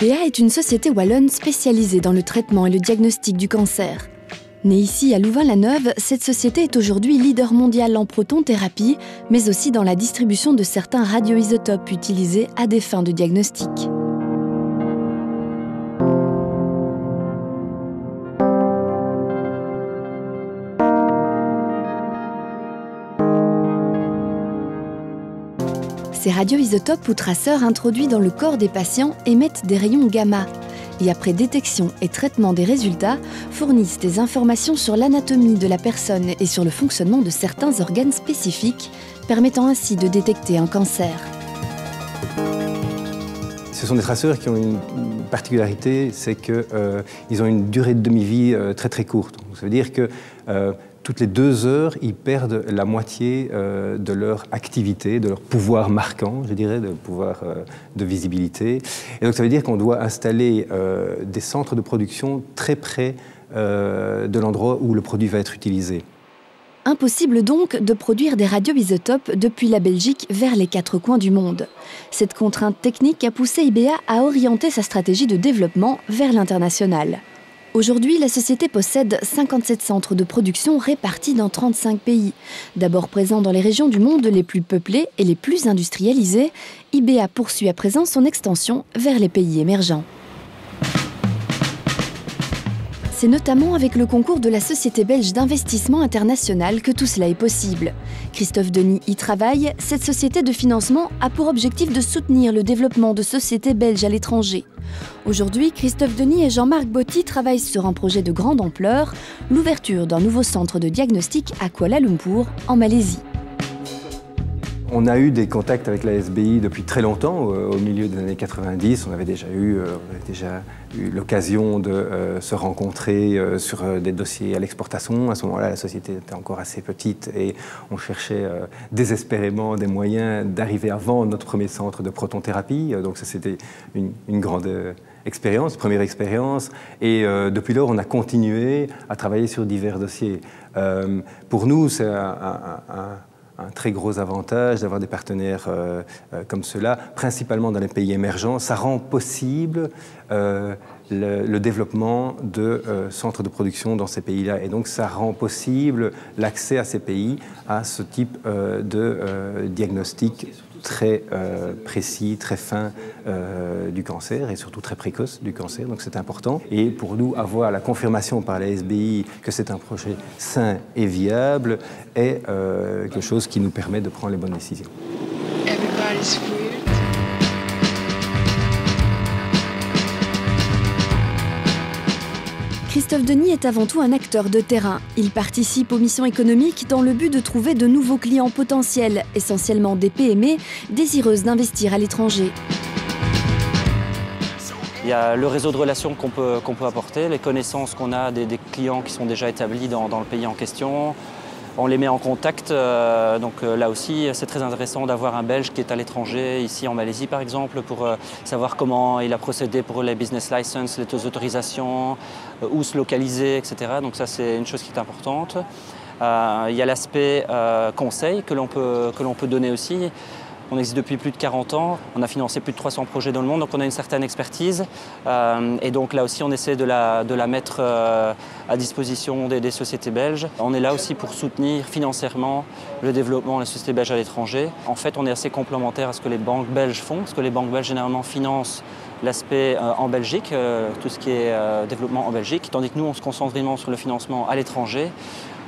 IBA est une société wallonne spécialisée dans le traitement et le diagnostic du cancer. Née ici à Louvain-la-Neuve, cette société est aujourd'hui leader mondial en protonthérapie, mais aussi dans la distribution de certains radioisotopes utilisés à des fins de diagnostic. Ces radioisotopes ou traceurs introduits dans le corps des patients émettent des rayons gamma et après détection et traitement des résultats, fournissent des informations sur l'anatomie de la personne et sur le fonctionnement de certains organes spécifiques, permettant ainsi de détecter un cancer. Ce sont des traceurs qui ont une particularité, c'est qu'ils ont une durée de demi-vie très courte. Donc, ça veut dire que toutes les 2 heures, ils perdent la moitié de leur activité, de leur pouvoir marquant, je dirais, de pouvoir de visibilité. Et donc ça veut dire qu'on doit installer des centres de production très près de l'endroit où le produit va être utilisé. Impossible donc de produire des radioisotopes depuis la Belgique vers les 4 coins du monde. Cette contrainte technique a poussé IBA à orienter sa stratégie de développement vers l'international. Aujourd'hui, la société possède 57 centres de production répartis dans 35 pays. D'abord présents dans les régions du monde les plus peuplées et les plus industrialisées, IBA poursuit à présent son extension vers les pays émergents. C'est notamment avec le concours de la Société belge d'investissement international que tout cela est possible. Christophe Denis y travaille. Cette société de financement a pour objectif de soutenir le développement de sociétés belges à l'étranger. Aujourd'hui, Christophe Denis et Jean-Marc Botti travaillent sur un projet de grande ampleur, l'ouverture d'un nouveau centre de diagnostic à Kuala Lumpur, en Malaisie. On a eu des contacts avec la SBI depuis très longtemps, au milieu des années 90. On avait déjà eu l'occasion de se rencontrer sur des dossiers à l'exportation. À ce moment-là, la société était encore assez petite et on cherchait désespérément des moyens d'arriver à vendre notre premier centre de protonthérapie. Donc ça, c'était une grande expérience, première expérience. Et depuis lors, on a continué à travailler sur divers dossiers. Pour nous, c'est un très gros avantage d'avoir des partenaires comme cela, principalement dans les pays émergents. Ça rend possible le développement de centres de production dans ces pays-là. Et donc, ça rend possible l'accès à ces pays à ce type de diagnostic très précis, très fin du cancer et surtout très précoce du cancer, donc c'est important. Et pour nous, avoir la confirmation par la SBI que c'est un projet sain et viable est quelque chose qui nous permet de prendre les bonnes décisions. Christophe Denis est avant tout un acteur de terrain. Il participe aux missions économiques dans le but de trouver de nouveaux clients potentiels, essentiellement des PME, désireuses d'investir à l'étranger. Il y a le réseau de relations qu'on peut apporter, les connaissances qu'on a des clients qui sont déjà établis dans le pays en question. On les met en contact, donc là aussi c'est très intéressant d'avoir un Belge qui est à l'étranger, ici en Malaisie par exemple, pour savoir comment il a procédé pour les business licenses, les autorisations, où se localiser, etc. Donc ça c'est une chose qui est importante. Il y a l'aspect conseil que l'on peut donner aussi. On existe depuis plus de 40 ans, on a financé plus de 300 projets dans le monde, donc on a une certaine expertise. Et donc là aussi, on essaie de la mettre à disposition des sociétés belges. On est là aussi pour soutenir financièrement le développement des sociétés belges à l'étranger. En fait, on est assez complémentaire à ce que les banques belges font, parce que les banques belges généralement financent l'aspect en Belgique, tout ce qui est développement en Belgique, tandis que nous, on se concentre vraiment sur le financement à l'étranger.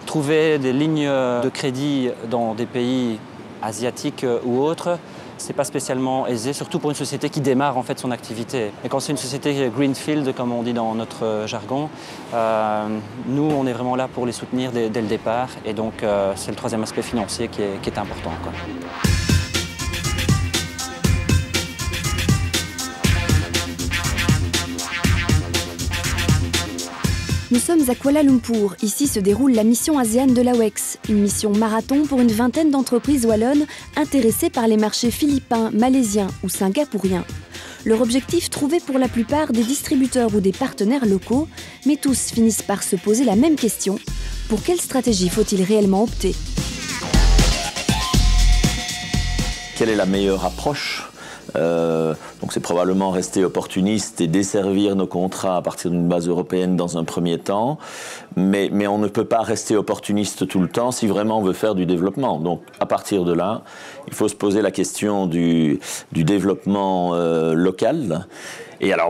Trouver des lignes de crédit dans des pays asiatiques ou autres, c'est pas spécialement aisé, surtout pour une société qui démarre en fait son activité. Et quand c'est une société greenfield, comme on dit dans notre jargon, nous on est vraiment là pour les soutenir dès le départ, et donc c'est le troisième aspect financier qui est important, quoi. Nous sommes à Kuala Lumpur. Ici se déroule la mission ASEAN de l'AWEX, une mission marathon pour une vingtaine d'entreprises wallonnes intéressées par les marchés philippins, malaisiens ou singapouriens. Leur objectif, trouver pour la plupart des distributeurs ou des partenaires locaux, mais tous finissent par se poser la même question. Pour quelle stratégie faut-il réellement opter ? Quelle est la meilleure approche Donc c'est probablement rester opportuniste et desservir nos contrats à partir d'une base européenne dans un premier temps. Mais on ne peut pas rester opportuniste tout le temps si vraiment on veut faire du développement. Donc à partir de là, il faut se poser la question du développement local. Et alors,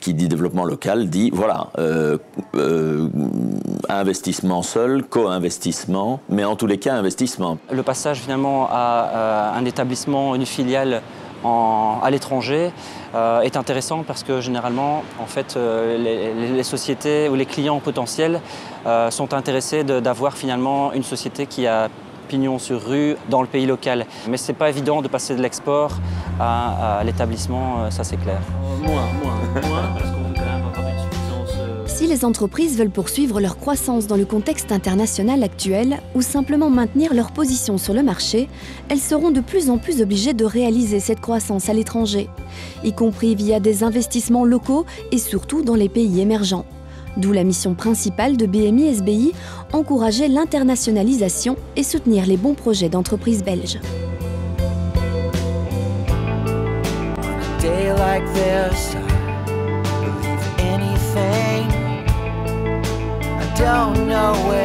qui dit développement local dit, voilà, investissement seul, co-investissement, mais en tous les cas, investissement. Le passage finalement à un établissement, une filiale à l'étranger est intéressant parce que généralement, en fait, les sociétés ou les clients potentiels sont intéressés d'avoir finalement une société qui a pignon sur rue dans le pays local. Mais ce n'est pas évident de passer de l'export à l'établissement, ça c'est clair. Moins, parce qu'on veut quand même avoir une suffisance... Si les entreprises veulent poursuivre leur croissance dans le contexte international actuel ou simplement maintenir leur position sur le marché, elles seront de plus en plus obligées de réaliser cette croissance à l'étranger, y compris via des investissements locaux et surtout dans les pays émergents. D'où la mission principale de BMI SBI, encourager l'internationalisation et soutenir les bons projets d'entreprises belges. Don't know where